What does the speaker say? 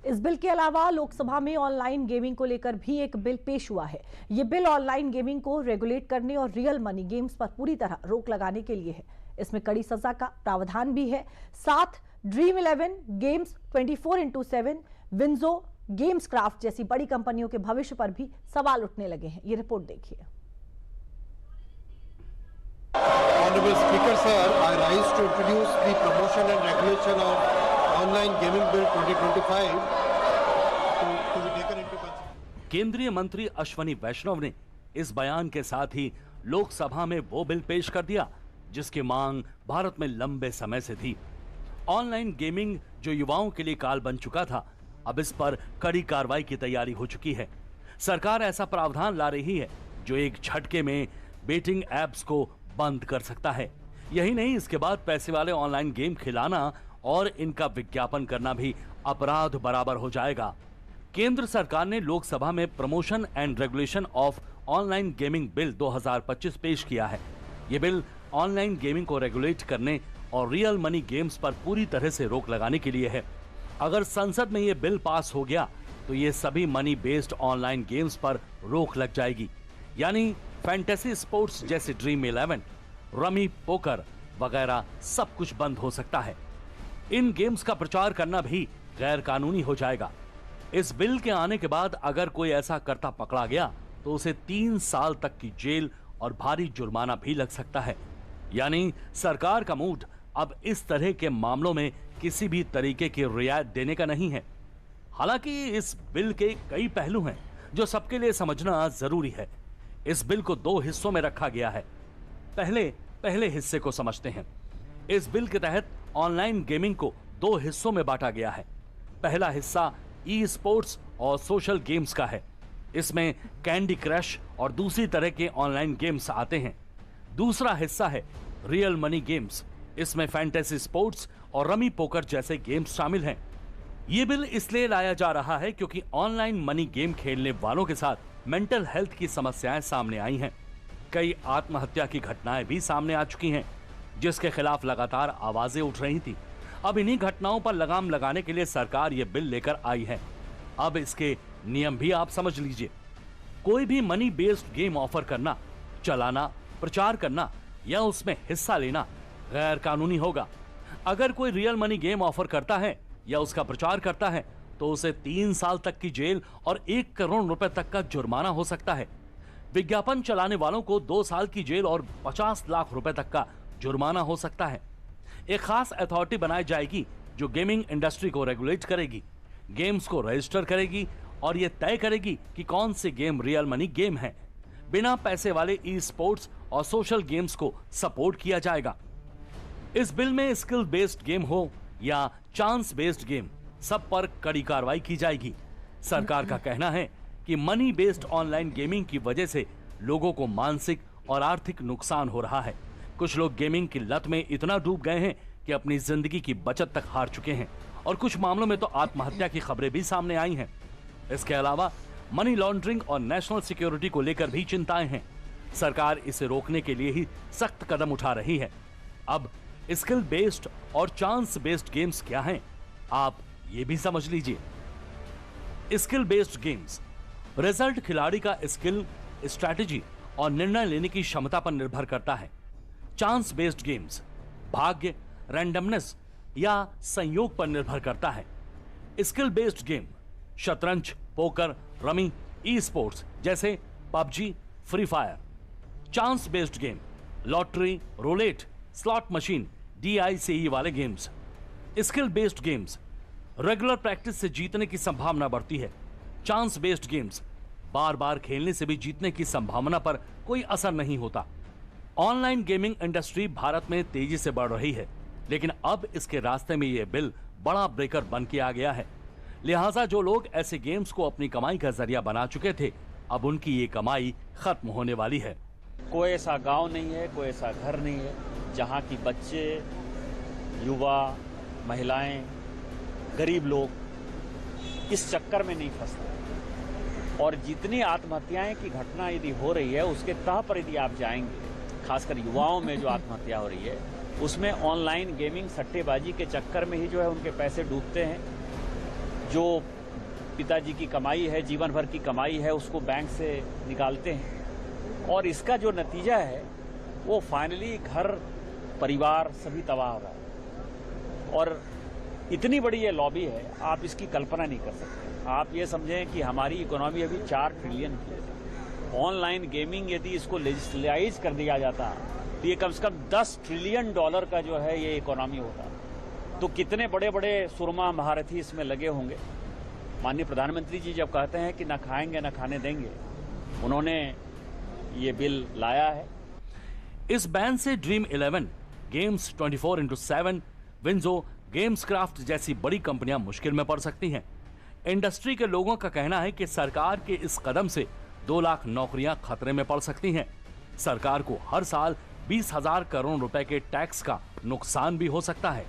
इस बिल के अलावा लोकसभा में ऑनलाइन गेमिंग को लेकर भी एक बिल पेश हुआ है। ये बिल ऑनलाइन गेमिंग को रेगुलेट करने और रियल मनी गेम्स पर पूरी तरह रोक लगाने के लिए है। इसमें कड़ी सजा का प्रावधान भी है। साथ dream 11 games, 24x7, WinZO games craft जैसी बड़ी कंपनियों के भविष्य पर भी सवाल उठने लगे हैं। ये रिपोर्ट देखिए। Honorable Speaker Sir, I rise to introduce the promotion and regulation of Online Gaming Bill 2025 to be taken into consideration. केंद्रीय मंत्री अश्वनी वैष्णव ने इस बयान के साथ ही लोकसभा में वो बिल पेश कर दिया जिसकी मांग भारत में लंबे समय से थी। ऑनलाइन गेमिंग जो युवाओं के लिए काल बन चुका था, अब इस पर कड़ी कार्रवाई की तैयारी हो चुकी है। सरकार ऐसा प्रावधान ला रही है जो एक झटके में बेटिंग एप्स को बंद कर सकता है। यही नहीं, इसके बाद पैसे वाले ऑनलाइन गेम खिलाना और इनका विज्ञापन करना भी अपराध बराबर हो जाएगा। केंद्र सरकार ने लोकसभा में promotion and regulation of online gaming bill 2025 पेश किया है। ये बिल ऑनलाइन गेमिंग को रेगुलेट करने और रियल मनी गेम्स पर पूरी तरह से रोक लगाने के लिए है। अगर संसद में ये बिल पास हो गया तो ये सभी मनी बेस्ड ऑनलाइन गेम्स पर रोक लग जाएगी। यानी फैंटेसी स्पोर्ट्स जैसे ड्रीम 11, रमी, पोकर वगैरह सब कुछ बंद हो सकता है। इन गेम्स का प्रचार करना भी गैर कानूनी हो जाएगा। इस बिल के आने के बाद अगर कोई ऐसा करता पकड़ा गया तो उसे 3 साल तक की जेल और भारी जुर्माना भी लग सकता है। यानी सरकार का मूड अब इस तरह के मामलों में किसी भी तरीके की रियायत देने का नहीं है। हालांकि इस बिल के कई पहलू हैं जो सबके लिए समझना जरूरी है। इस बिल को 2 हिस्सों में रखा गया है। पहले हिस्से को समझते हैं। इस बिल के तहत ऑनलाइन गेमिंग को 2 हिस्सों में बांटा गया है। पहला हिस्सा ई स्पोर्ट्स और सोशल गेम्स का है। इसमें कैंडी क्रश और दूसरी तरह के ऑनलाइन गेम्स आते हैं। दूसरा हिस्सा है रियल मनी गेम्स। इसमें फैंटेसी स्पोर्ट्स और रमी पोकर जैसे गेम्स शामिल हैं। ये बिल इसलिए लाया जा रहा है क्योंकि ऑनलाइन मनी गेम खेलने वालों के साथ मेंटल हेल्थ की समस्याएं सामने आई हैं। कई आत्महत्या की घटनाएं भी सामने आ चुकी हैं, जिसके खिलाफ लगातार आवाजें उठ रही थी। अब इन्हीं घटनाओं पर लगाम लगाने के लिए सरकार ये बिल लेकर आई है। अब इसके नियम भी आप समझ लीजिए। कोई भी मनी बेस्ड गेम ऑफर करना, चलाना, प्रचार करना या उसमें हिस्सा लेना गैर कानूनी होगा। अगर कोई रियल मनी गेम ऑफर करता है या उसका प्रचार करता है तो उसे 3 साल तक की जेल और 1 करोड़ रुपए तक का जुर्माना हो सकता है। विज्ञापन चलाने वालों को 2 साल की जेल और 50 लाख रुपए तक का जुर्माना हो सकता है। एक खास अथॉरिटी बनाई जाएगी जो गेमिंग इंडस्ट्री को रेगुलेट करेगी, गेम्स को रजिस्टर करेगी और यह तय करेगी कि कौन से गेम रियल मनी गेम हैं। बिना पैसे वाले ई स्पोर्ट्स और सोशल गेम्स को सपोर्ट किया जाएगा। इस बिल में स्किल बेस्ड गेम हो या चांस बेस्ड गेम, सब पर कड़ी कार्रवाई की जाएगी। सरकार का कहना है कि मनी बेस्ड ऑनलाइन गेमिंग की वजह से लोगों को मानसिक और आर्थिक नुकसान हो रहा है। कुछ लोग गेमिंग की लत में इतना डूब गए हैं कि अपनी जिंदगी की बचत तक हार चुके हैं और कुछ मामलों में तो आत्महत्या की खबरें भी सामने आई हैं। इसके अलावा मनी लॉन्ड्रिंग और नेशनल सिक्योरिटी को लेकर भी चिंताएं हैं। सरकार इसे रोकने के लिए ही सख्त कदम उठा रही है। अब स्किल बेस्ड और चांस बेस्ड गेम्स क्या हैं, आप ये भी समझ लीजिए। स्किल बेस्ड गेम्स रिजल्ट खिलाड़ी का स्किल, स्ट्रैटेजी और निर्णय लेने की क्षमता पर निर्भर करता है। चांस बेस्ड गेम्स भाग्य, रैंडमनेस या संयोग पर निर्भर करता है। स्किल बेस्ड गेम शतरंज, पोकर, रमी, ई स्पोर्ट्स जैसे PUBG, Free Fire. Chance based game lottery, roulette, slot machine, DICE वाले games. Skill based games regular practice से जीतने की संभावना बढ़ती है। चांस बेस्ड गेम्स बार बार खेलने से भी जीतने की संभावना पर कोई असर नहीं होता। ऑनलाइन गेमिंग इंडस्ट्री भारत में तेजी से बढ़ रही है, लेकिन अब इसके रास्ते में यह बिल बड़ा ब्रेकर बन के आ गया है। लिहाजा जो लोग ऐसे गेम्स को अपनी कमाई का जरिया बना चुके थे, अब उनकी ये कमाई खत्म होने वाली है। कोई ऐसा गांव नहीं है, कोई ऐसा घर नहीं है जहां की बच्चे, युवा, महिलाएं, गरीब लोग इस चक्कर में नहीं फंसते। और जितनी आत्महत्याएं की घटना यदि हो रही है उसके तह पर यदि आप जाएंगे, खासकर युवाओं में जो आत्महत्या हो रही है उसमें ऑनलाइन गेमिंग, सट्टेबाजी के चक्कर में ही जो है उनके पैसे डूबते हैं। जो पिताजी की कमाई है, जीवन भर की कमाई है, उसको बैंक से निकालते हैं और इसका जो नतीजा है वो फाइनली घर परिवार सभी तबाह हो रहा है। और इतनी बड़ी ये लॉबी है, आप इसकी कल्पना नहीं कर सकते। आप ये समझें कि हमारी इकोनॉमी अभी 4 ट्रिलियन की है। ऑनलाइन गेमिंग यदि इसको लेजिस्लाइज कर दिया जाता तो ये कम से कम $10 ट्रिलियन का जो है ये इकोनॉमी होता। तो कितने बड़े बड़े सुरमा महारथी इसमें लगे होंगे। माननीय प्रधानमंत्री जी जब कहते हैं कि न खाएंगे न खाने देंगे, उन्होंने ये बिल लाया है। इस बैन से dream 11, games 24x7, WinZO, Gameskraft जैसी बड़ी कंपनियां मुश्किल में पड़ सकती हैं। इंडस्ट्री के लोगों का कहना है कि सरकार के इस कदम से 2 लाख नौकरियां खतरे में पड़ सकती हैं। सरकार को हर साल 20,000 करोड़ रुपए के टैक्स का नुकसान भी हो सकता है।